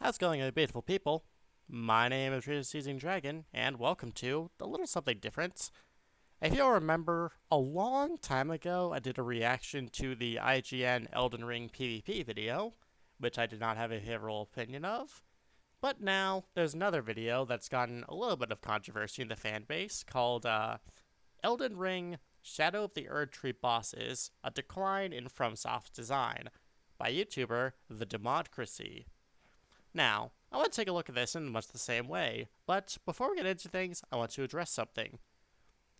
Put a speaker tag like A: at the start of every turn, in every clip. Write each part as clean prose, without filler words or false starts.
A: How's it going, you beautiful people? My name is Seizing Dragon, and welcome to A Little Something Different. If you'll remember, a long time ago, I did a reaction to the IGN Elden Ring PvP video, which I did not have a favorable opinion of. But now, there's another video that's gotten a little bit of controversy in the fan base called Elden Ring Shadow of the Erdtree Bosses, A Decline in FromSoft's Design, by YouTuber The Democracy. Now, I want to take a look at this in much the same way, but before we get into things, I want to address something.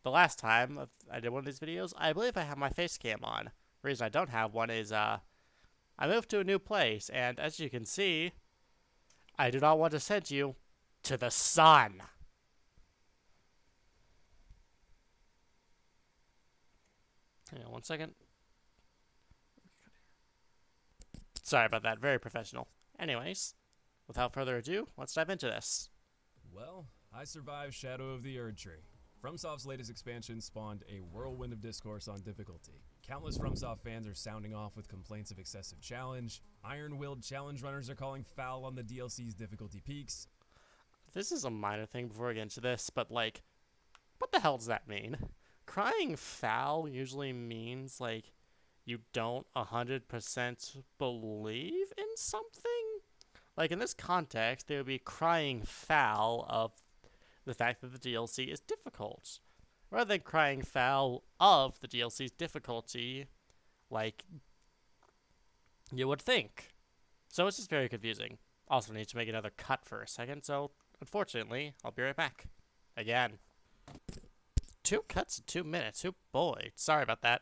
A: The last time I did one of these videos, I believe I have my face cam on. The reason I don't have one is, I moved to a new place, and as you can see, I do not want to send you to the sun. Hang on one second. Sorry about that, very professional. Anyways, without further ado, let's dive into this.
B: Well, I survived Shadow of the Erdtree. FromSoft's latest expansion spawned a whirlwind of discourse on difficulty. Countless FromSoft fans are sounding off with complaints of excessive challenge. Iron-willed challenge runners are calling foul on the DLC's difficulty peaks.
A: This is a minor thing before we get into this, but like, what the hell does that mean? Crying foul usually means like you don't 100% believe in something? Like in this context, they would be crying foul of the fact that the DLC is difficult, rather than crying foul of the DLC's difficulty, like you would think. So it's just very confusing. Also need to make another cut for a second, so unfortunately, I'll be right back. Again. 2 cuts in 2 minutes. Oh boy. Sorry about that.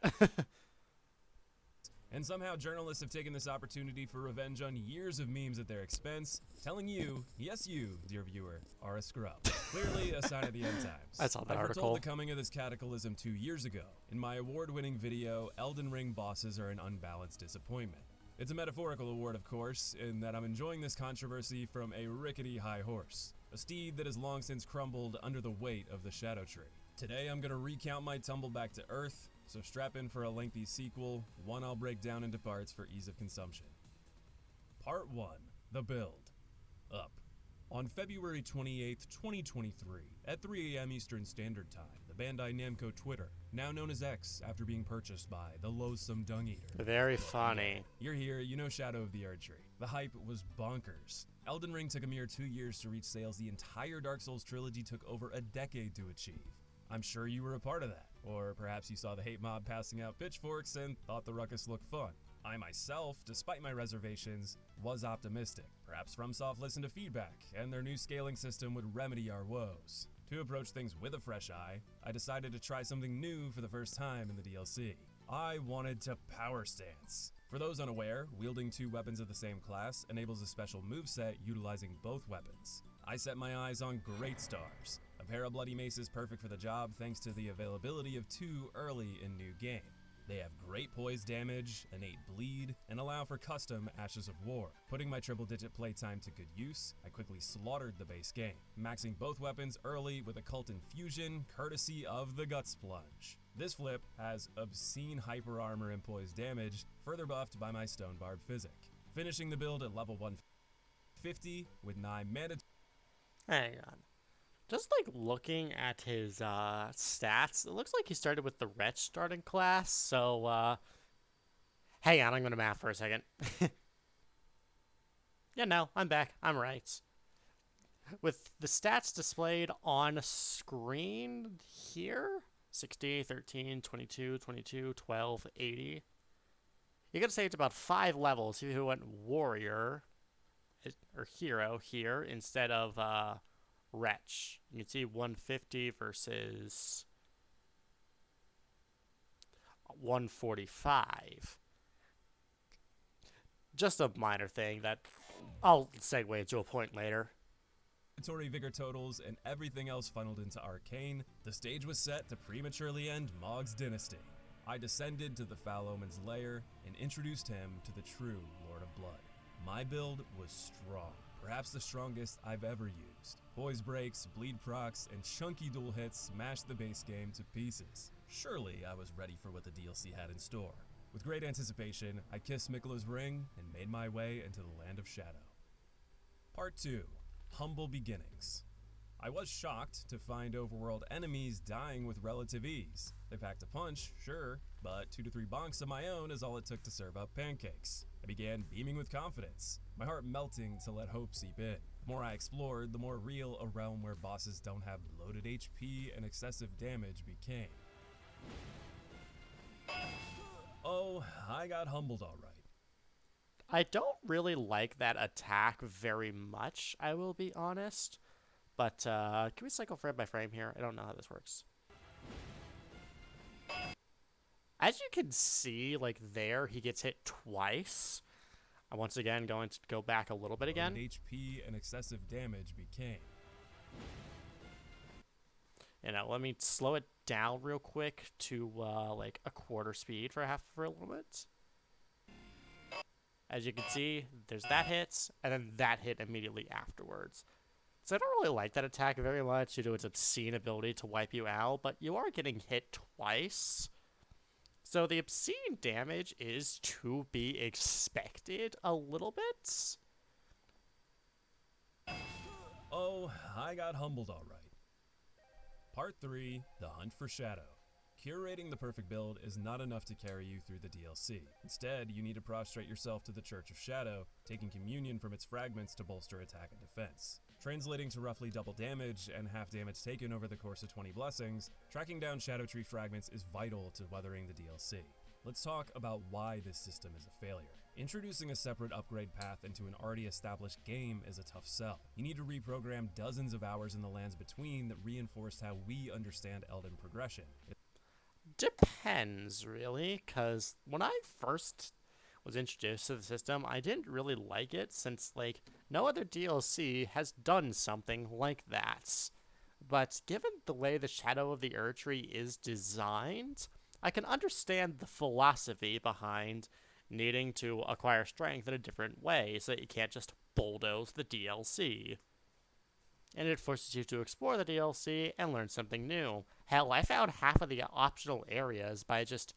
B: And somehow journalists have taken this opportunity for revenge on years of memes at their expense, telling you, yes you, dear viewer, are a scrub. Clearly a sign of the end times.
A: I saw that
B: I
A: article.
B: foretold the coming of this cataclysm 2 years ago. In my award-winning video, Elden Ring bosses are an unbalanced disappointment. It's a metaphorical award, of course, in that I'm enjoying this controversy from a rickety high horse, a steed that has long since crumbled under the weight of the Shadow Tree. Today I'm gonna recount my tumble back to Earth, so strap in for a lengthy sequel, one I'll break down into parts for ease of consumption. Part 1. The Build. Up. On February 28th, 2023, at 3 AM Eastern Standard Time, the Bandai Namco Twitter, now known as X after being purchased by the loathsome Dung Eater.
A: Very funny.
B: You're here, you know Shadow of the Erdtree. The hype was bonkers. Elden Ring took a mere 2 years to reach sales the entire Dark Souls trilogy took over a decade to achieve. I'm sure you were a part of that, or perhaps you saw the hate mob passing out pitchforks and thought the ruckus looked fun. I myself, despite my reservations, was optimistic. Perhaps FromSoft listened to feedback, and their new scaling system would remedy our woes. To approach things with a fresh eye, I decided to try something new for the first time in the DLC. I wanted to power stance. For those unaware, wielding 2 weapons of the same class enables a special moveset utilizing both weapons. I set my eyes on Great Stars. A pair of bloody maces perfect for the job thanks to the availability of 2 early in new game. They have great poise damage, innate bleed, and allow for custom Ashes of War. Putting my triple-digit playtime to good use, I quickly slaughtered the base game, maxing both weapons early with Occult Infusion, courtesy of the Guts Plunge. This flip has obscene hyper armor and poise damage, further buffed by my Stone Barb Physic. Finishing the build at level 150 with 9 mana.
A: Hang on. Just like looking at his stats, it looks like he started with the Wretch starting class, so hang on, I'm gonna math for a second. Yeah, no, I'm back. I'm right. With the stats displayed on screen here, 60, 13, 22, 22, 12, 80. You're gonna say it's about 5 levels if you went Warrior or Hero here instead of Wretch. You can see 150 versus 145. Just a minor thing that I'll segue into a point later.
B: Inventory vigor totals and everything else funneled into Arcane, the stage was set to prematurely end Mog's dynasty. I descended to the Foul Omen's lair and introduced him to the true Lord of Blood. My build was strong. Perhaps the strongest I've ever used. Poise breaks, bleed procs, and chunky dual hits smashed the base game to pieces. Surely I was ready for what the DLC had in store. With great anticipation, I kissed Mikló's ring and made my way into the Land of Shadow. Part 2. Humble Beginnings. I was shocked to find overworld enemies dying with relative ease. They packed a punch, sure, but 2 to 3 bonks of my own is all it took to serve up pancakes. I began beaming with confidence, my heart melting to let hope seep in. The more I explored, the more real a realm where bosses don't have loaded HP and excessive damage became. Oh, I got humbled all right.
A: I don't really like that attack very much, I will be honest. But, can we cycle frame by frame here? I don't know how this works. As you can see, like there, he gets hit twice. I'm once again going to go back a little bit again.
B: Loaded HP and excessive damage became.
A: Let me slow it down real quick to, like a quarter speed for a little bit. As you can see, there's that hit, and then that hit immediately afterwards. So I don't really like that attack very much due to its obscene ability to wipe you out, but you are getting hit twice. So the obscene damage is to be expected a little bit.
B: Oh, I got humbled all right. Part 3, The Hunt for Shadow. Curating the perfect build is not enough to carry you through the DLC. Instead, you need to prostrate yourself to the Church of Shadow, taking communion from its fragments to bolster attack and defense. Translating to roughly double damage and half damage taken over the course of 20 blessings, tracking down Erdtree fragments is vital to weathering the DLC. Let's talk about why this system is a failure. Introducing a separate upgrade path into an already established game is a tough sell. You need to reprogram dozens of hours in the lands between that reinforced how we understand Elden progression.
A: Depends, really, because when I first was introduced to the system, I didn't really like it since, like, no other DLC has done something like that. But given the way the Shadow of the Erdtree is designed, I can understand the philosophy behind needing to acquire strength in a different way so that you can't just bulldoze the DLC. And it forces you to explore the DLC and learn something new. Hell, I found half of the optional areas by just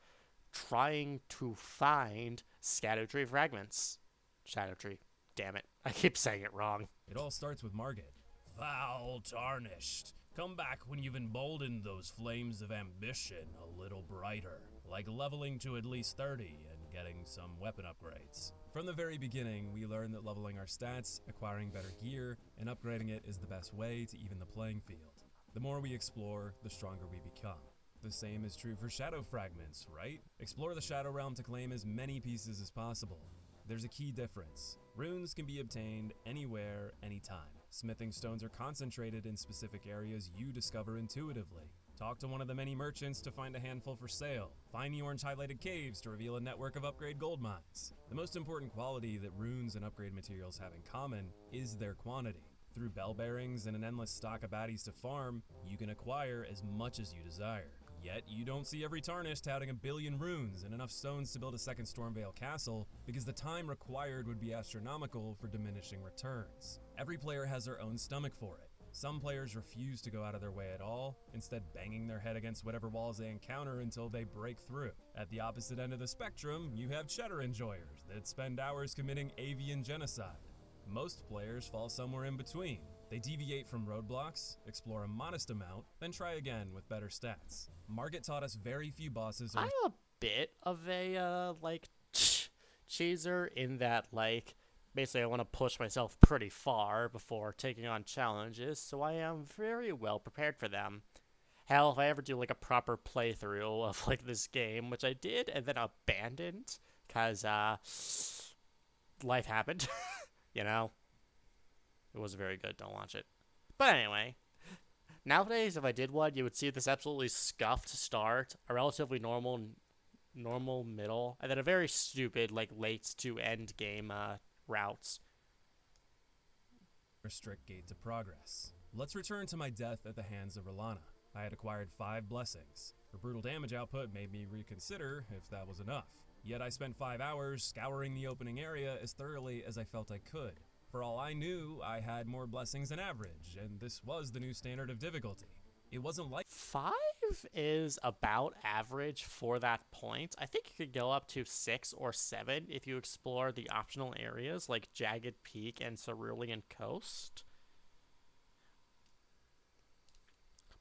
A: trying to find Erdtree fragments. Erdtree. Damn it. I keep saying it wrong.
B: It all starts with Margit. Foul tarnished. Come back when you've emboldened those flames of ambition a little brighter. Like leveling to at least 30 and getting some weapon upgrades. From the very beginning, we learned that leveling our stats, acquiring better gear, and upgrading it is the best way to even the playing field. The more we explore, the stronger we become. The same is true for shadow fragments, right? Explore the Shadow Realm to claim as many pieces as possible. There's a key difference. Runes can be obtained anywhere, anytime. Smithing stones are concentrated in specific areas you discover intuitively. Talk to one of the many merchants to find a handful for sale. Find the orange highlighted caves to reveal a network of upgrade gold mines. The most important quality that runes and upgrade materials have in common is their quantity. Through bell bearings and an endless stock of baddies to farm, you can acquire as much as you desire. Yet, you don't see every tarnished touting a billion runes and enough stones to build a second Stormvale castle, because the time required would be astronomical for diminishing returns. Every player has their own stomach for it. Some players refuse to go out of their way at all, instead banging their head against whatever walls they encounter until they break through. At the opposite end of the spectrum, you have cheddar enjoyers that spend hours committing avian genocide. Most players fall somewhere in between. They deviate from roadblocks, explore a modest amount, then try again with better stats. Margit taught us very few bosses are—
A: I'm a bit of a, cheeser in that, basically I want to push myself pretty far before taking on challenges, so I am very well prepared for them. Hell, if I ever do, a proper playthrough of, this game, which I did and then abandoned, because, life happened, It wasn't very good, don't watch it. But anyway, nowadays, if I did one, you would see this absolutely scuffed start, a relatively normal middle, and then a very stupid, late to end game, routes.
B: Strict gate to progress. Let's return to my death at the hands of Rolana. I had acquired 5 blessings. Her brutal damage output made me reconsider if that was enough. Yet I spent 5 hours scouring the opening area as thoroughly as I felt I could. For all I knew, I had more blessings than average, and this was the new standard of difficulty. It wasn't like
A: 5 is about average for that point. I think you could go up to 6 or 7 if you explore the optional areas like Jagged Peak and Cerulean Coast.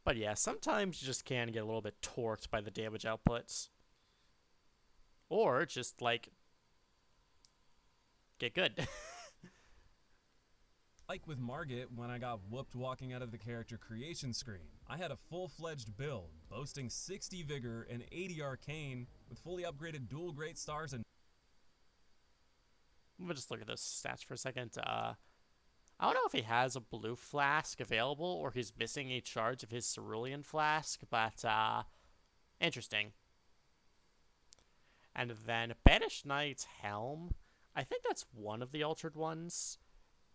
A: But yeah, sometimes you just can get a little bit torqued by the damage outputs. Or just, like, get good.
B: Like with Margit, when I got whooped walking out of the character creation screen, I had a full-fledged build, boasting 60 Vigor and 80 Arcane, with fully upgraded dual Great Stars and...
A: Let me just look at those stats for a second. I don't know if he has a blue flask available or he's missing a charge of his Cerulean flask, but interesting. And then Banished Knight's Helm. I think that's one of the altered ones.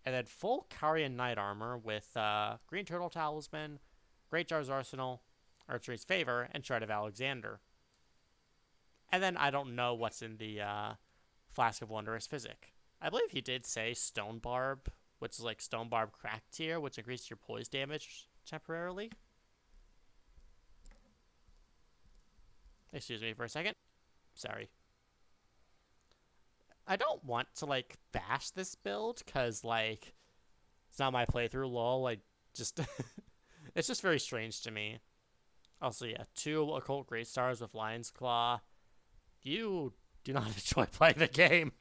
A: And then full Carian Knight armor with Green Turtle Talisman, Great Jar's Arsenal, Erdtree's Favor, and Shard of Alexander. And then I don't know what's in the Flask of Wondrous Physic. I believe he did say Stone Barb, which is like Stone Barb Crack Tier, which increases your poise damage temporarily. Excuse me for a second. Sorry. I don't want to, like, bash this build, because, like, it's not my playthrough, lol. Like, just, it's just very strange to me. Also, yeah, 2 Occult Great Stars with Lion's Claw. You do not enjoy playing the game.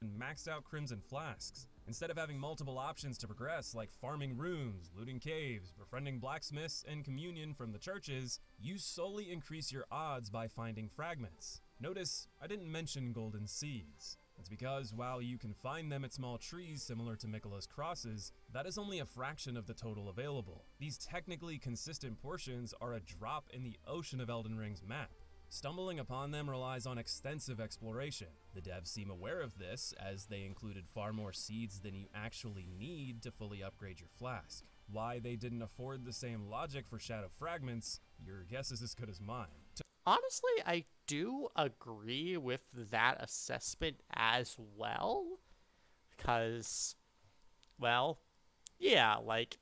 B: and maxed out Crimson Flasks. Instead of having multiple options to progress, like farming runes, looting caves, befriending blacksmiths, and communion from the churches, you solely increase your odds by finding fragments. Notice, I didn't mention golden seeds. It's because while you can find them at small trees similar to Miquella's crosses, that is only a fraction of the total available. These technically consistent portions are a drop in the ocean of Elden Ring's map. Stumbling upon them relies on extensive exploration. The devs seem aware of this, as they included far more seeds than you actually need to fully upgrade your flask. Why they didn't afford the same logic for Shadow Fragments, your guess is as good as mine.
A: Honestly, I do agree with that assessment as well. Because, well, yeah, like,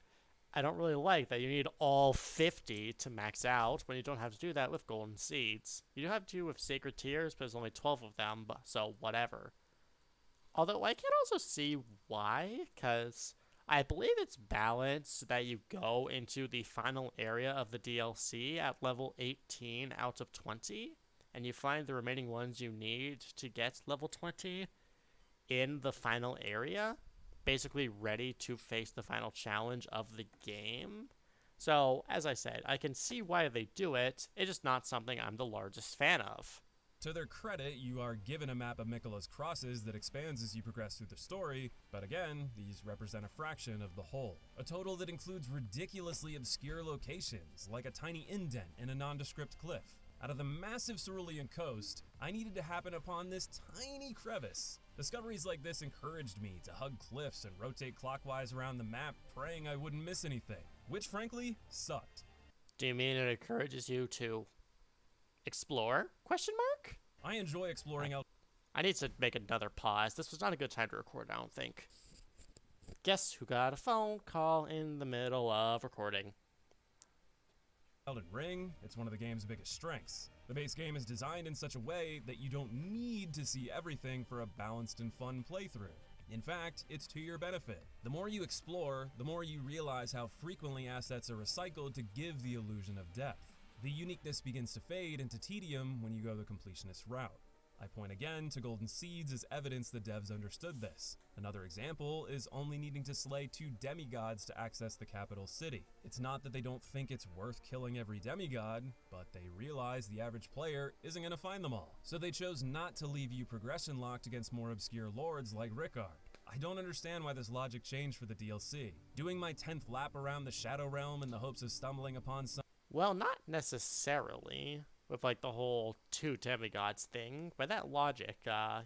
A: I don't really like that you need all 50 to max out when you don't have to do that with golden seeds. You do have to with sacred tears, but there's only 12 of them, so whatever. Although I can also see why, because I believe it's balanced that you go into the final area of the DLC at level 18 out of 20, and you find the remaining ones you need to get level 20 in the final area, basically ready to face the final challenge of the game. So, as I said, I can see why they do it, it's just not something I'm the largest fan of.
B: To their credit, you are given a map of Miquella's crosses that expands as you progress through the story, but again, these represent a fraction of the whole. A total that includes ridiculously obscure locations, like a tiny indent in a nondescript cliff. Out of the massive Cerulean Coast, I needed to happen upon this tiny crevice. Discoveries like this encouraged me to hug cliffs and rotate clockwise around the map, praying I wouldn't miss anything, which frankly, sucked.
A: Do you mean it encourages you to explore? Question mark?
B: I enjoy exploring out.
A: I need to make another pause. This was not a good time to record, I don't think. Guess who got a phone call in the middle of recording?
B: Elden Ring, it's one of the game's biggest strengths. The base game is designed in such a way that you don't need to see everything for a balanced and fun playthrough. In fact, it's to your benefit. The more you explore, the more you realize how frequently assets are recycled to give the illusion of depth. The uniqueness begins to fade into tedium when you go the completionist route. I point again to golden seeds as evidence the devs understood this. Another example is only needing to slay 2 demigods to access the capital city. It's not that they don't think it's worth killing every demigod, but they realize the average player isn't going to find them all. So they chose not to leave you progression locked against more obscure lords like Rickard. I don't understand why this logic changed for the DLC. Doing my 10th lap around the Shadow Realm in the hopes of stumbling upon some...
A: Well, not necessarily. With, like, the whole 2 demigods thing. By that logic,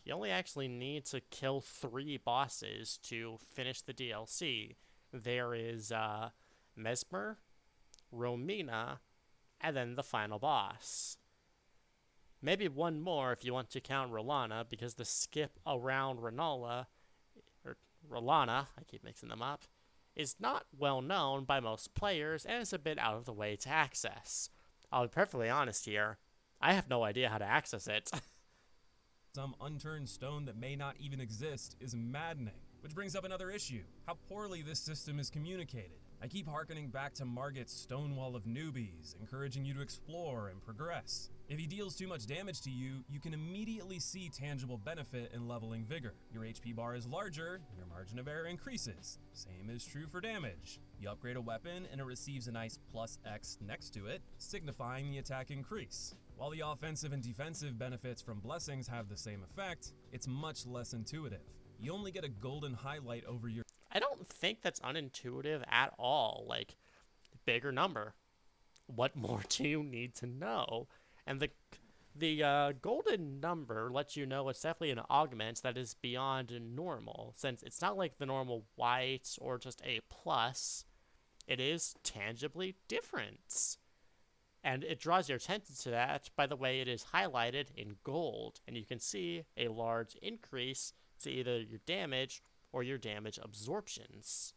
A: you only actually need to kill 3 bosses to finish the DLC. There is, Mesmer, Romina, and then the final boss. Maybe one more if you want to count Rolana, because the skip around Rennala, or Rolana, I keep mixing them up, is not well known by most players and is a bit out of the way to access. I'll be perfectly honest here, I have no idea how to access it.
B: Some unturned stone that may not even exist is maddening. Which brings up another issue, how poorly this system is communicated. I keep harkening back to Margit's stone wall of newbies, encouraging you to explore and progress. If he deals too much damage to you, you can immediately see tangible benefit in leveling vigor. Your HP bar is larger, your margin of error increases. Same is true for damage. You upgrade a weapon and it receives a nice plus X next to it, signifying the attack increase. While the offensive and defensive benefits from blessings have the same effect, it's much less intuitive. You only get a golden highlight over your...
A: I don't think that's unintuitive at all. Like, bigger number. What more do you need to know? And the golden number lets you know it's definitely an augment that is beyond normal, since it's not like the normal white or just a plus. It is tangibly different. And it draws your attention to that by the way it is highlighted in gold. And you can see a large increase to either your damage or your damage absorptions.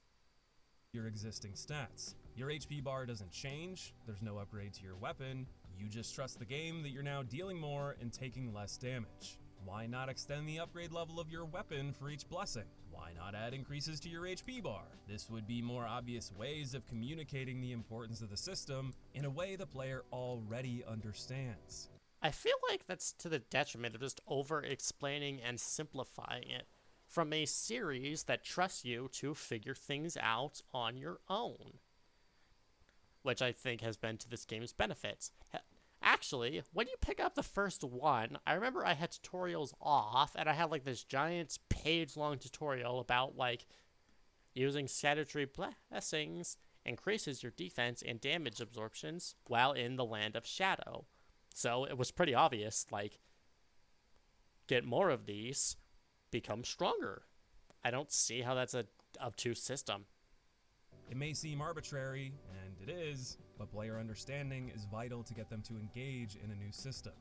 B: Your existing stats. Your HP bar doesn't change, there's no upgrade to your weapon, you just trust the game that you're now dealing more and taking less damage. Why not extend the upgrade level of your weapon for each blessing? Why not add increases to your HP bar? This would be more obvious ways of communicating the importance of the system in a way the player already understands.
A: I feel like that's to the detriment of just over-explaining and simplifying it from a series that trusts you to figure things out on your own, which I think has been to this game's benefits. Actually, when you pick up the first one, I remember I had tutorials off, and I had like this giant page-long tutorial about like using Erdtree blessings increases your defense and damage absorptions while in the Land of Shadow. So it was pretty obvious, like, get more of these, become stronger. I don't see how that's a obtuse system.
B: It may seem arbitrary, and it is, but player understanding is vital to get them to engage in a new system.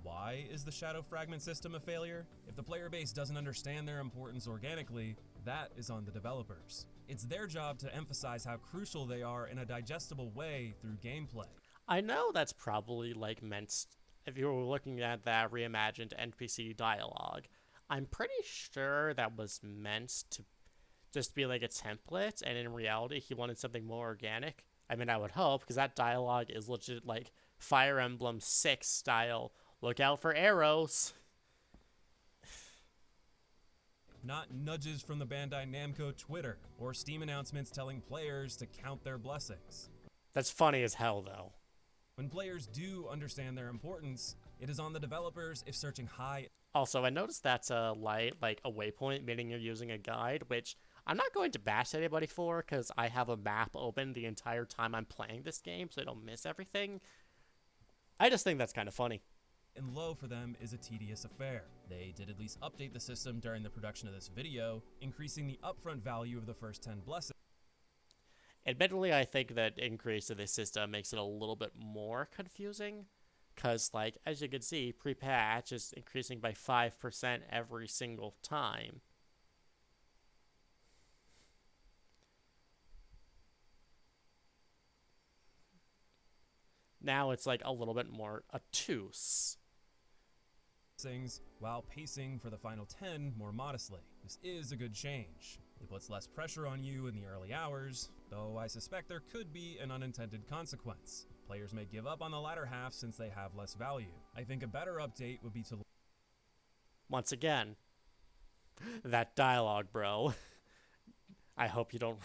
B: Why is the Shadow Fragment system a failure? If the player base doesn't understand their importance organically, that is on the developers. It's their job to emphasize how crucial they are in a digestible way through gameplay.
A: I know that's probably like meant, if you were looking at that reimagined NPC dialogue, I'm pretty sure that was meant to just be like a template, and in reality he wanted something more organic. I mean, I would hope, because that dialogue is legit like Fire Emblem 6 style, look out for arrows.
B: Not nudges from the Bandai Namco Twitter, or Steam announcements telling players to count their blessings.
A: That's funny as hell, though.
B: When players do understand their importance, it is on the developers if searching high.
A: Also, I noticed that's a light, like a waypoint, meaning you're using a guide, which I'm not going to bash anybody for, because I have a map open the entire time I'm playing this game, so I don't miss everything. I just think that's kind of funny.
B: And low for them is a tedious affair. They did at least update the system during the production of this video, increasing the upfront value of the first 10 blessings.
A: Admittedly, I think that increase to this system makes it a little bit more confusing, because, like, as you can see, pre-patch is increasing by 5% every single time. Now it's, like, a little bit more obtuse.
B: While pacing for the final 10 more modestly. This is a good change. It puts less pressure on you in the early hours, though I suspect there could be an unintended consequence. Players may give up on the latter half since they have less value. I think a better update would be to...
A: Once again, that dialogue, bro. I hope you don't...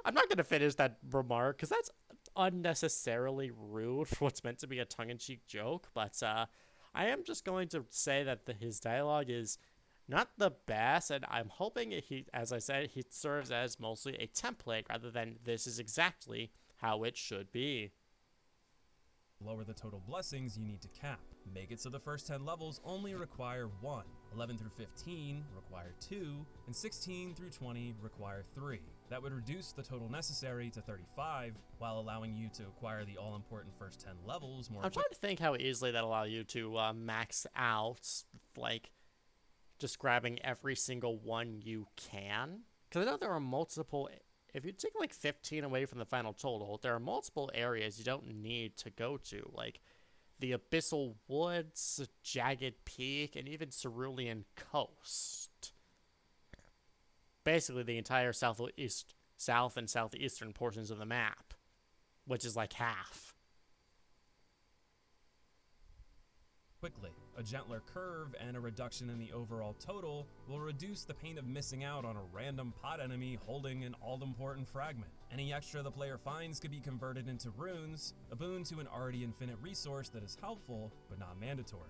A: I'm not going to finish that remark, because that's unnecessarily rude for what's meant to be a tongue-in-cheek joke, but I am just going to say that his dialogue is not the best, and I'm hoping as I said, he serves as mostly a template rather than this is exactly how it should be.
B: Lower the total blessings you need to cap. Make it so the first 10 levels only require 1, 11 through 15 require 2, and 16 through 20 require 3. That would reduce the total necessary to 35, while allowing you to acquire the all-important first 10 levels more.
A: I'm trying to think how easily that allow you to max out, like, just grabbing every single one you can. Because I know there are multiple. If you take like 15 away from the final total, there are multiple areas you don't need to go to, like the Abyssal Woods, Jagged Peak, and even Cerulean Coast. Basically, the entire south and southeastern portions of the map, which is like half.
B: Quickly, a gentler curve and a reduction in the overall total will reduce the pain of missing out on a random pot enemy holding an all-important fragment. Any extra the player finds could be converted into runes, a boon to an already infinite resource that is helpful but not mandatory.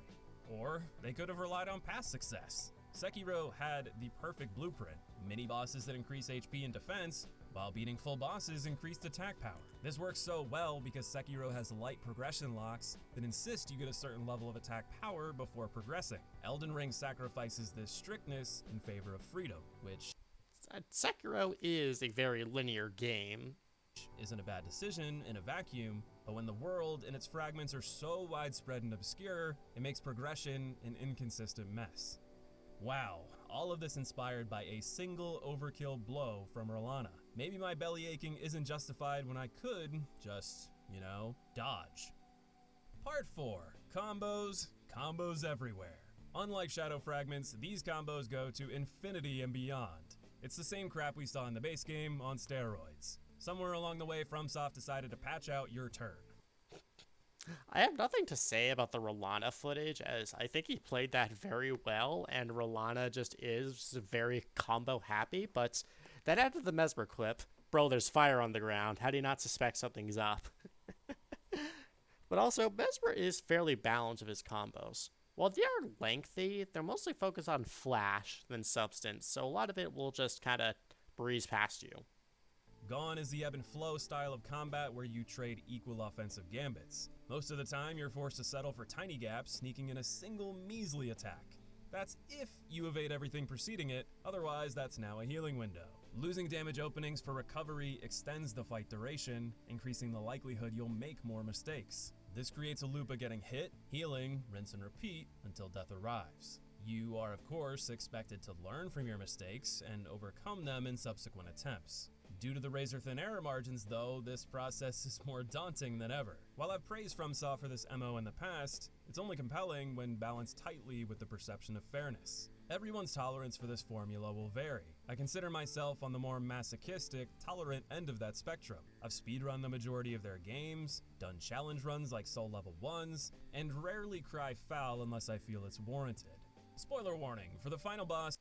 B: Or they could have relied on past success. Sekiro had the perfect blueprint: mini-bosses that increase HP and defense, while beating full bosses increased attack power. This works so well because Sekiro has light progression locks that insist you get a certain level of attack power before progressing. Elden Ring sacrifices this strictness in favor of freedom, which
A: Sekiro is a very linear game.
B: isn't a bad decision in a vacuum, but when the world and its fragments are so widespread and obscure, it makes progression an inconsistent mess. Wow, all of this inspired by a single overkill blow from Rolana. Maybe my belly aching isn't justified when I could just, dodge. Part 4, combos everywhere. Unlike Shadow Fragments, these combos go to infinity and beyond. It's the same crap we saw in the base game on steroids. Somewhere along the way, FromSoft decided to patch out your turn.
A: I have nothing to say about the Rolana footage, as I think he played that very well, and Rolana just is very combo happy, but that after the Mesmer clip, bro, there's fire on the ground, how do you not suspect something's up? But also, Mesmer is fairly balanced with his combos. While they are lengthy, they're mostly focused on flash than substance, so a lot of it will just kind of breeze past you.
B: Gone is the ebb and flow style of combat where you trade equal offensive gambits. Most of the time, you're forced to settle for tiny gaps, sneaking in a single measly attack. That's if you evade everything preceding it, otherwise that's now a healing window. Losing damage openings for recovery extends the fight duration, increasing the likelihood you'll make more mistakes. This creates a loop of getting hit, healing, rinse and repeat until death arrives. You are, of course, expected to learn from your mistakes and overcome them in subsequent attempts. Due to the razor-thin error margins, though, this process is more daunting than ever. While I've praised FromSoft for this MO in the past, it's only compelling when balanced tightly with the perception of fairness. Everyone's tolerance for this formula will vary. I consider myself on the more masochistic, tolerant end of that spectrum. I've speedrun the majority of their games, done challenge runs like Soul Level 1s, and rarely cry foul unless I feel it's warranted. Spoiler warning, for the final boss,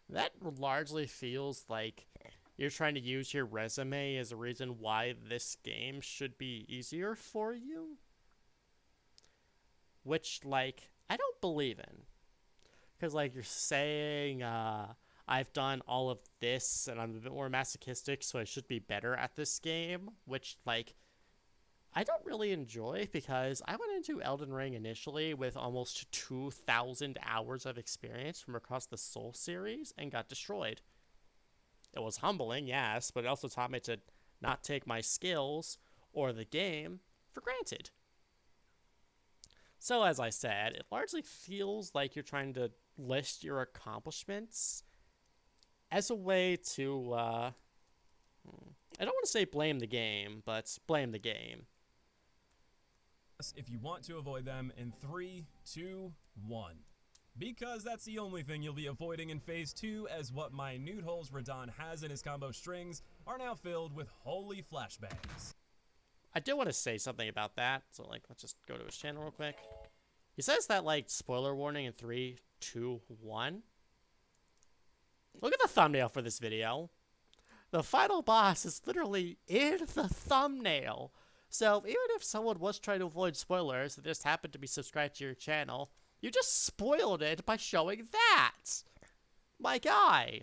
A: That largely feels like you're trying to use your resume as a reason why this game should be easier for you. Which, I don't believe in. Because, you're saying, I've done all of this and I'm a bit more masochistic, so I should be better at this game. Which, I don't really enjoy, because I went into Elden Ring initially with almost 2,000 hours of experience from across the Soul series and got destroyed. It was humbling, yes, but it also taught me to not take my skills or the game for granted. So, as I said, it largely feels like you're trying to list your accomplishments as a way to, I don't want to say blame the game, but blame the game.
B: if you want to avoid them in 3, 2, 1. Because that's the only thing you'll be avoiding in Phase 2, as what minute holes Radahn has in his combo strings are now filled with holy flashbangs.
A: I do want to say something about that, so let's just go to his channel real quick. He says that spoiler warning in 3, 2, 1. Look at the thumbnail for this video. The final boss is literally in the thumbnail. So even if someone was trying to avoid spoilers that just happened to be subscribed to your channel, you just spoiled it by showing that! My guy!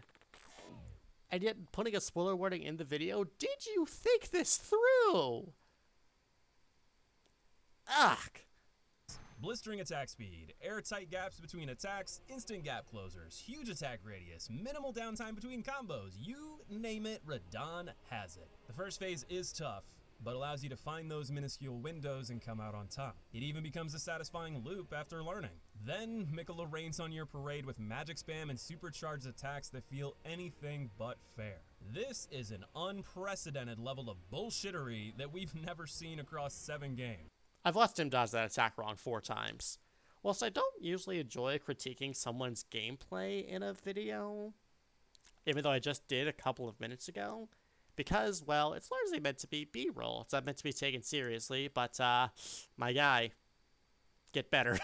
A: And yet, putting a spoiler warning in the video, did you think this through? Ugh!
B: Blistering attack speed, airtight gaps between attacks, instant gap closers, huge attack radius, minimal downtime between combos, you name it, Radahn has it. The first phase is tough, but allows you to find those minuscule windows and come out on top. It even becomes a satisfying loop after learning. Then Mikola rains on your parade with magic spam and supercharged attacks that feel anything but fair. This is an unprecedented level of bullshittery that we've never seen across 7 games.
A: I've watched him dodge that attack wrong 4 times. Whilst I don't usually enjoy critiquing someone's gameplay in a video, even though I just did a couple of minutes ago, because, well, it's largely meant to be B-roll. It's not meant to be taken seriously, but, my guy, get better.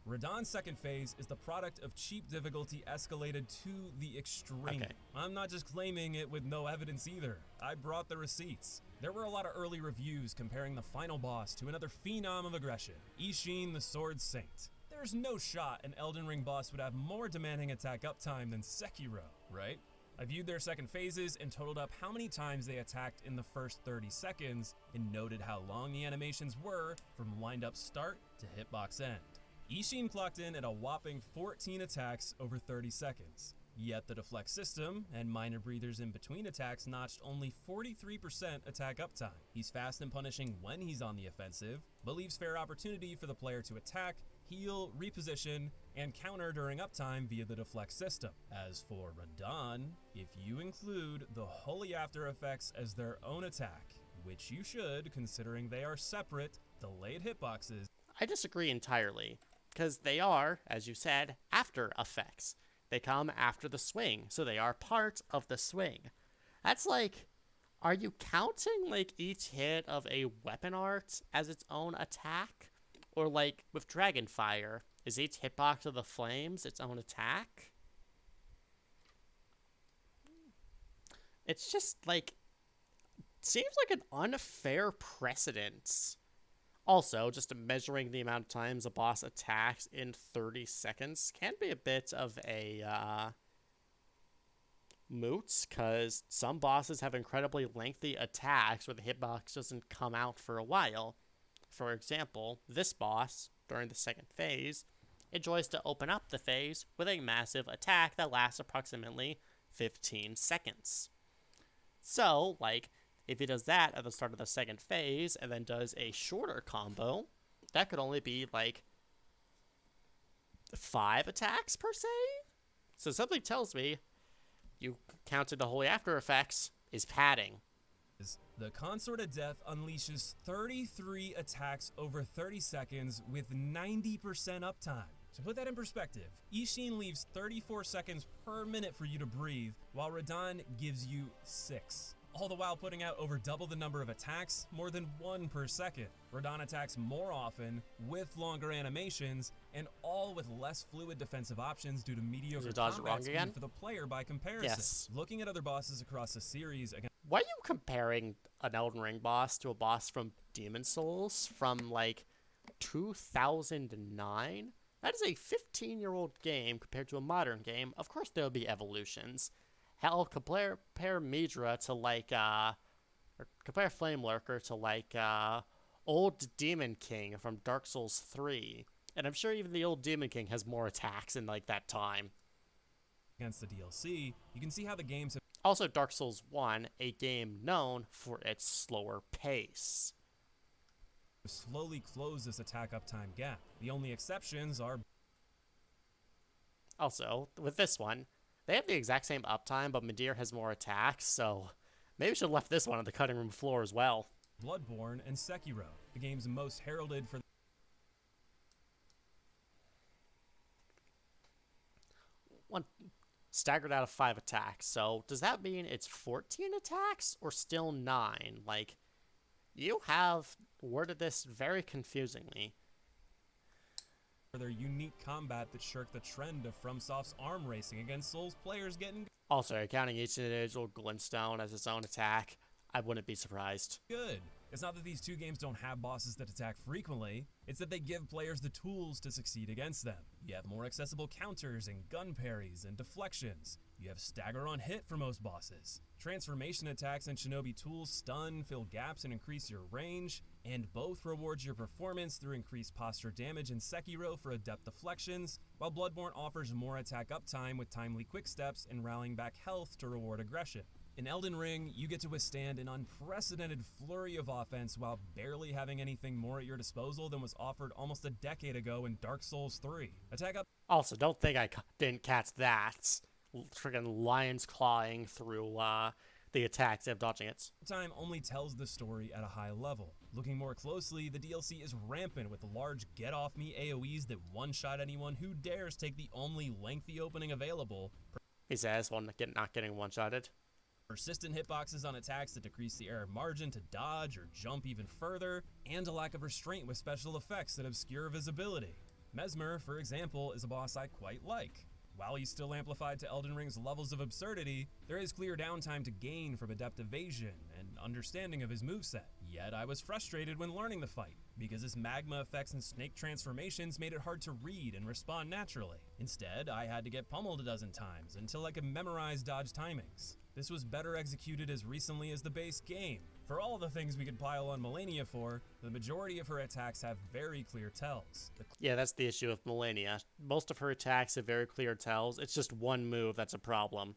B: Radahn's second phase is the product of cheap difficulty escalated to the extreme.
A: Okay.
B: I'm not just claiming it with no evidence either. I brought the receipts. There were a lot of early reviews comparing the final boss to another phenom of aggression, Ishin the Sword Saint. There's no shot an Elden Ring boss would have more demanding attack uptime than Sekiro, right? I viewed their second phases and totaled up how many times they attacked in the first 30 seconds and noted how long the animations were from wind up start to hitbox end. Ishin clocked in at a whopping 14 attacks over 30 seconds. Yet the deflect system and minor breathers in between attacks notched only 43% attack uptime. He's fast and punishing when he's on the offensive, but leaves fair opportunity for the player to attack, heal, reposition, and counter during uptime via the deflect system. As for Radahn, if you include the holy after effects as their own attack, which you should considering they are separate, delayed hitboxes.
A: I disagree entirely, because they are, as you said, after effects. They come after the swing, so they are part of the swing. That's like, are you counting like each hit of a weapon art as its own attack? Or like with Dragonfire, is each hitbox of the flames its own attack? It's just like, seems like an unfair precedent. Also, just measuring the amount of times a boss attacks in 30 seconds can be a bit of a moot, because some bosses have incredibly lengthy attacks where the hitbox doesn't come out for a while. For example, this boss, during the second phase, enjoys to open up the phase with a massive attack that lasts approximately 15 seconds. So, like, if he does that at the start of the second phase and then does a shorter combo, that could only be like 5 attacks per se. So something tells me you counted the holy after effects is padding.
B: The Consort of Death unleashes 33 attacks over 30 seconds with 90% uptime. To put that in perspective, Ishin leaves 34 seconds per minute for you to breathe, while Radahn gives you 6. All the while putting out over double the number of attacks, more than 1 per second. Radahn attacks more often, with longer animations, and all with less fluid defensive options due to mediocre combat speed for the player by comparison.
A: Yes.
B: Looking at other bosses across the series against...
A: Why are you comparing an Elden Ring boss to a boss from Demon Souls from, like, 2009? That is a 15-year-old game compared to a modern game. Of course there will be evolutions. Hell, compare Midra to, like, or compare Flame Lurker to, like, old Demon King from Dark Souls 3. And I'm sure even the old Demon King has more attacks in, like, that time.
B: Against the DLC, you can see how the games have...
A: Also, Dark Souls 1, a game known for its slower pace.
B: slowly close this attack uptime gap. The only exceptions are...
A: Also, with this one, they have the exact same uptime, but Midir has more attacks, so maybe we should have left this one on the cutting room floor as well.
B: Bloodborne and Sekiro, the game's most heralded for...
A: One staggered out of 5 attacks, so does that mean it's 14 attacks or still 9? Like, you have worded this very confusingly.
B: For their unique combat that shirked the trend of FromSoft's arm racing against Souls players getting...
A: Also, accounting each individual glintstone as its own attack, I wouldn't be surprised.
B: Good. It's not that these two games don't have bosses that attack frequently, it's that they give players the tools to succeed against them. You have more accessible counters and gun parries and deflections. You have stagger on hit for most bosses. Transformation attacks and shinobi tools stun, fill gaps, and increase your range, and both rewards your performance through increased posture damage in Sekiro for adept deflections, while Bloodborne offers more attack uptime with timely quick steps and rallying back health to reward aggression. In Elden Ring, you get to withstand an unprecedented flurry of offense while barely having anything more at your disposal than was offered almost a decade ago in Dark Souls 3. Attack up.
A: Also, don't think I didn't catch that. Friggin' lions clawing through the attacks of dodging it.
B: Time only tells the story at a high level. Looking more closely, the DLC is rampant with large get-off-me AoEs that one-shot anyone who dares take the only lengthy opening available.
A: He says, while not getting one-shotted.
B: Persistent hitboxes on attacks that decrease the error margin to dodge or jump even further, and a lack of restraint with special effects that obscure visibility. Mesmer, for example, is a boss I quite like. While he's still amplified to Elden Ring's levels of absurdity, there is clear downtime to gain from adept evasion and understanding of his moveset. Yet I was frustrated when learning the fight, because his magma effects and snake transformations made it hard to read and respond naturally. Instead, I had to get pummeled a dozen times until I could memorize dodge timings. This was better executed as recently as the base game. For all the things we could pile on Malenia for, the majority of her attacks have very clear tells.
A: Yeah, that's the issue with Malenia. Most of her attacks have very clear tells. It's just one move that's a problem.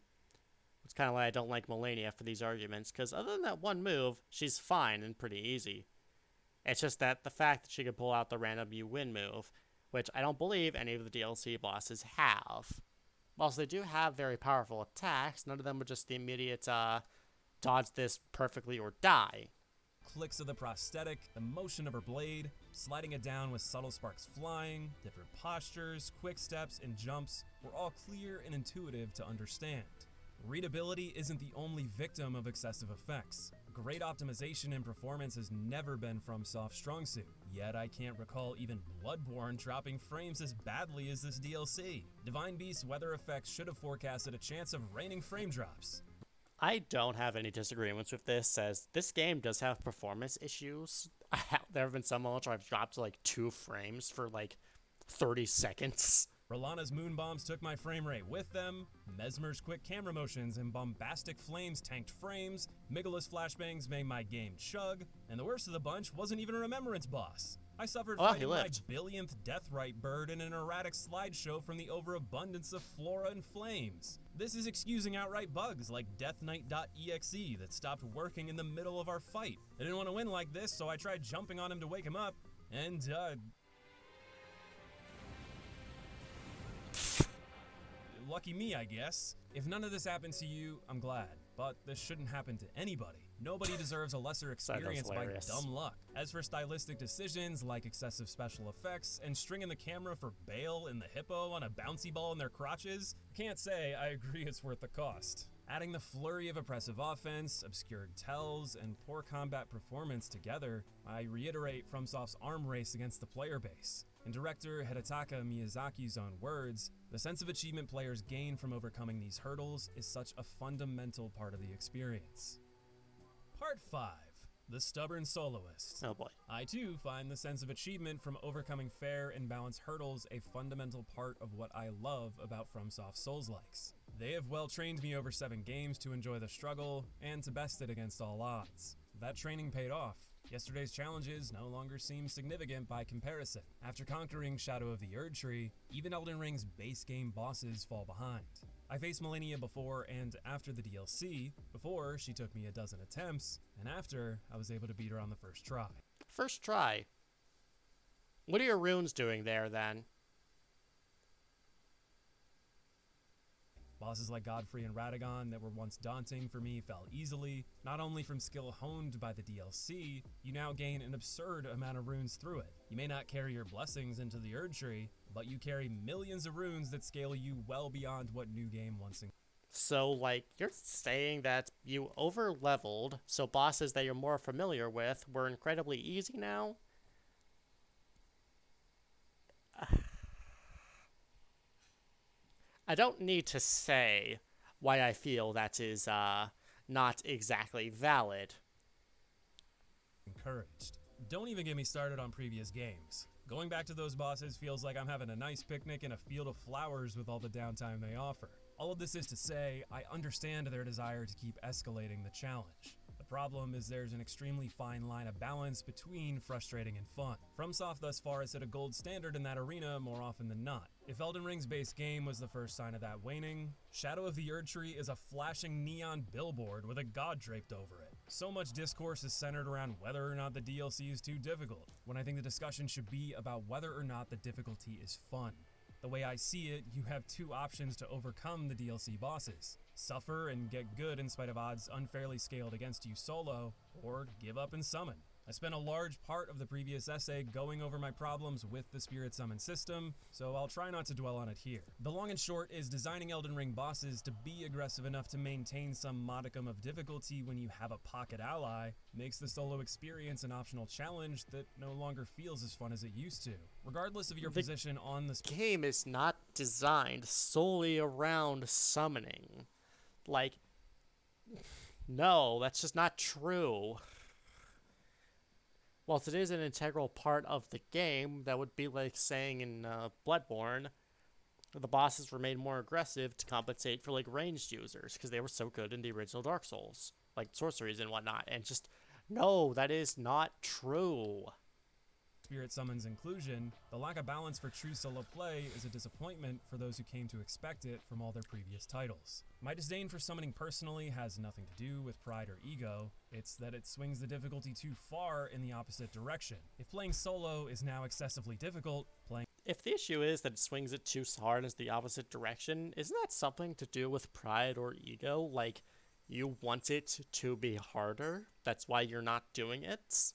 A: It's kind of why I don't like Malenia for these arguments, because other than that one move, she's fine and pretty easy. It's just that the fact that she could pull out the random you win move, which I don't believe any of the DLC bosses have. Whilst they do have very powerful attacks, none of them are just the immediate, dodge this perfectly or die.
B: Clicks of the prosthetic, the motion of her blade, sliding it down with subtle sparks flying, different postures, quick steps, and jumps were all clear and intuitive to understand. Readability isn't the only victim of excessive effects. Great optimization and performance has never been FromSoft's strong suit, yet I can't recall even Bloodborne dropping frames as badly as this DLC. Divine Beast's weather effects should have forecasted a chance of raining frame drops.
A: I don't have any disagreements with this, as this game does have performance issues. There have been some moments where I've dropped to like 2 frames for like 30 seconds.
B: Rolana's moon bombs took my frame rate with them, Mesmer's quick camera motions and bombastic flames tanked frames, Migala's flashbangs made my game chug, and the worst of the bunch wasn't even a remembrance boss. I suffered fighting my billionth deathrite bird in an erratic slideshow from the overabundance of flora and flames. This is excusing outright bugs like deathnite.exe that stopped working in the middle of our fight. I didn't want to win like this, so I tried jumping on him to wake him up, and lucky me, I guess. If none of this happened to you, I'm glad. But this shouldn't happen to anybody. Nobody deserves a lesser experience by dumb luck. As for stylistic decisions like excessive special effects and stringing the camera for Bale and the hippo on a bouncy ball in their crotches, can't say I agree it's worth the cost. Adding the flurry of oppressive offense, obscured tells, and poor combat performance together, I reiterate FromSoft's arm race against the player base. In director Hidetaka Miyazaki's own words, the sense of achievement players gain from overcoming these hurdles is such a fundamental part of the experience. Part 5. The Stubborn Soloist.
A: Oh boy.
B: I too find the sense of achievement from overcoming fair and balanced hurdles a fundamental part of what I love about FromSoft Souls-likes. They have well trained me over 7 games to enjoy the struggle and to best it against all odds. That training paid off. Yesterday's challenges no longer seem significant by comparison. After conquering Shadow of the Erdtree, even Elden Ring's base game bosses fall behind. I faced Malenia before and after the DLC, before she took me a dozen attempts, and after I was able to beat her on the first try.
A: First try? What are your runes doing there then?
B: Bosses like Godfrey and Radagon that were once daunting for me fell easily. Not only from skill honed by the DLC, you now gain an absurd amount of runes through it. You may not carry your blessings into the Erdtree, but you carry millions of runes that scale you well beyond what New Game once included.
A: So, like, you're saying that you over-leveled, so bosses that you're more familiar with were incredibly easy now? I don't need to say why I feel that is not exactly valid.
B: Encouraged. Don't even get me started on previous games. Going back to those bosses feels like I'm having a nice picnic in a field of flowers with all the downtime they offer. All of this is to say, I understand their desire to keep escalating the challenge. But problem is there's an extremely fine line of balance between frustrating and fun. FromSoft thus far has set a gold standard in that arena more often than not. If Elden Ring's base game was the first sign of that waning, Shadow of the Erdtree is a flashing neon billboard with a god draped over it. So much discourse is centered around whether or not the DLC is too difficult, when I think the discussion should be about whether or not the difficulty is fun. The way I see it, you have two options to overcome the DLC bosses. Suffer and get good in spite of odds unfairly scaled against you solo, or give up and summon. I spent a large part of the previous essay going over my problems with the Spirit Summon system, so I'll try not to dwell on it here. The long and short is designing Elden Ring bosses to be aggressive enough to maintain some modicum of difficulty when you have a pocket ally makes the solo experience an optional challenge that no longer feels as fun as it used to. Regardless of your position on the
A: game is not designed solely around summoning. Like, no, that's just not true. Whilst it is an integral part of the game, that would be like saying in Bloodborne, the bosses were made more aggressive to compensate for like ranged users because they were so good in the original Dark Souls, like sorceries and whatnot. And just, no, that is not true.
B: Spirit Summon's inclusion, the lack of balance for true solo play is a disappointment for those who came to expect it from all their previous titles. My disdain for summoning personally has nothing to do with pride or ego, it's that it swings the difficulty too far in the opposite direction. If playing solo is now excessively difficult,
A: If the issue is that it swings it too hard as the opposite direction, isn't that something to do with pride or ego? Like, you want it to be harder? That's why you're not doing it?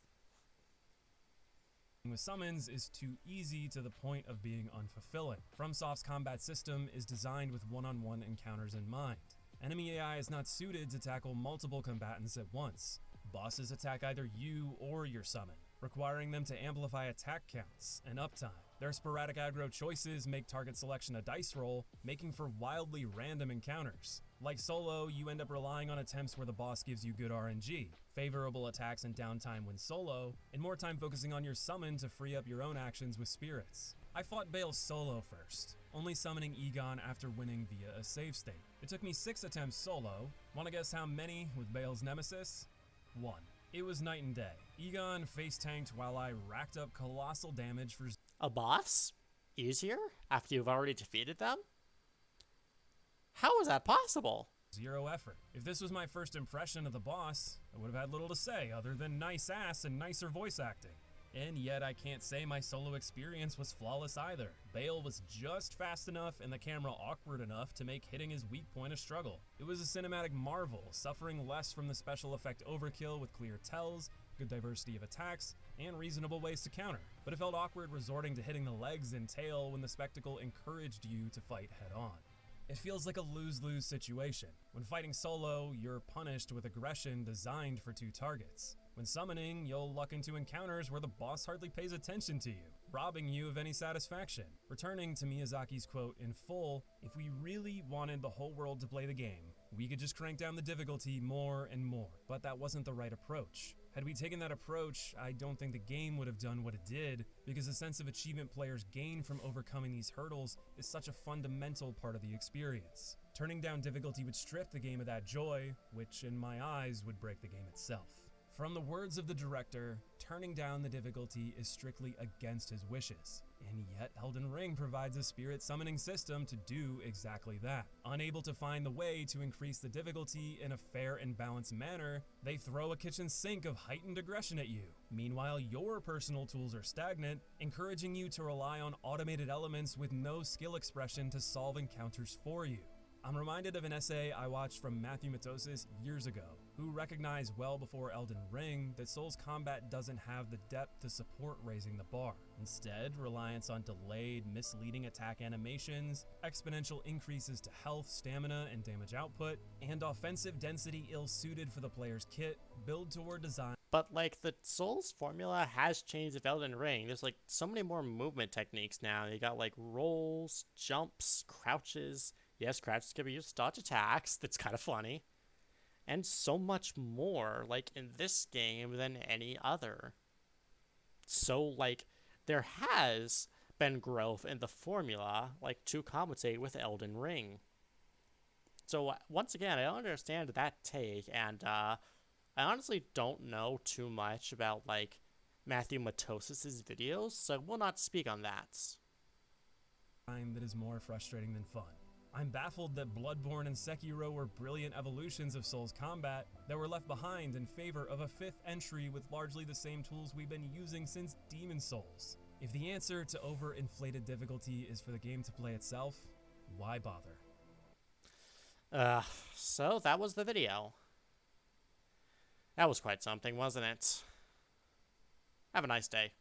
B: with summons is too easy to the point of being unfulfilling. FromSoft's combat system is designed with one-on-one encounters in mind. Enemy AI is not suited to tackle multiple combatants at once. Bosses attack either you or your summon, requiring them to amplify attack counts and uptime. Their sporadic aggro choices make target selection a dice roll, making for wildly random encounters. Like solo, you end up relying on attempts where the boss gives you good RNG, favorable attacks and downtime when solo, and more time focusing on your summon to free up your own actions with spirits. I fought Bale solo first, only summoning Egon after winning via a save state. It took me 6 attempts solo. Wanna guess how many with Bale's nemesis? 1. It was night and day. Egon face tanked while I racked up colossal damage for
A: a boss? Easier? After you've already defeated them? How is that possible?
B: 0 effort. If this was my first impression of the boss, I would have had little to say other than nice ass and nicer voice acting. And yet I can't say my solo experience was flawless either. Bale was just fast enough and the camera awkward enough to make hitting his weak point a struggle. It was a cinematic marvel, suffering less from the special effect overkill with clear tells, good diversity of attacks, and reasonable ways to counter. But it felt awkward resorting to hitting the legs and tail when the spectacle encouraged you to fight head on. It feels like a lose-lose situation. When fighting solo, you're punished with aggression designed for 2 targets. When summoning, you'll luck into encounters where the boss hardly pays attention to you, robbing you of any satisfaction. Returning to Miyazaki's quote in full, if we really wanted the whole world to play the game, we could just crank down the difficulty more and more. But that wasn't the right approach. Had we taken that approach, I don't think the game would have done what it did, because the sense of achievement players gain from overcoming these hurdles is such a fundamental part of the experience. Turning down difficulty would strip the game of that joy, which in my eyes would break the game itself. From the words of the director, turning down the difficulty is strictly against his wishes, and yet Elden Ring provides a spirit summoning system to do exactly that. Unable to find the way to increase the difficulty in a fair and balanced manner, they throw a kitchen sink of heightened aggression at you. Meanwhile, your personal tools are stagnant, encouraging you to rely on automated elements with no skill expression to solve encounters for you. I'm reminded of an essay I watched from Matthew Matosis years ago, who recognized well before Elden Ring that Souls combat doesn't have the depth to support raising the bar. Instead, reliance on delayed, misleading attack animations, exponential increases to health, stamina, and damage output, and offensive density ill-suited for the player's kit build toward design.
A: But like the Souls formula has changed with Elden Ring. There's like so many more movement techniques now. You got like rolls, jumps, crouches. Yes, crouches can be used to dodge attacks. That's kind of funny. And so much more, like, in this game than any other. So, like, there has been growth in the formula, like, to compensate with Elden Ring. So, once again, I don't understand that take, and, I honestly don't know too much about, like, Matthew Matosis's videos, so we'll not speak on that.
B: That is more frustrating than fun. I'm baffled that Bloodborne and Sekiro were brilliant evolutions of Souls combat that were left behind in favor of a fifth entry with largely the same tools we've been using since Demon Souls. If the answer to overinflated difficulty is for the game to play itself, why bother?
A: So that was the video. That was quite something, wasn't it? Have a nice day.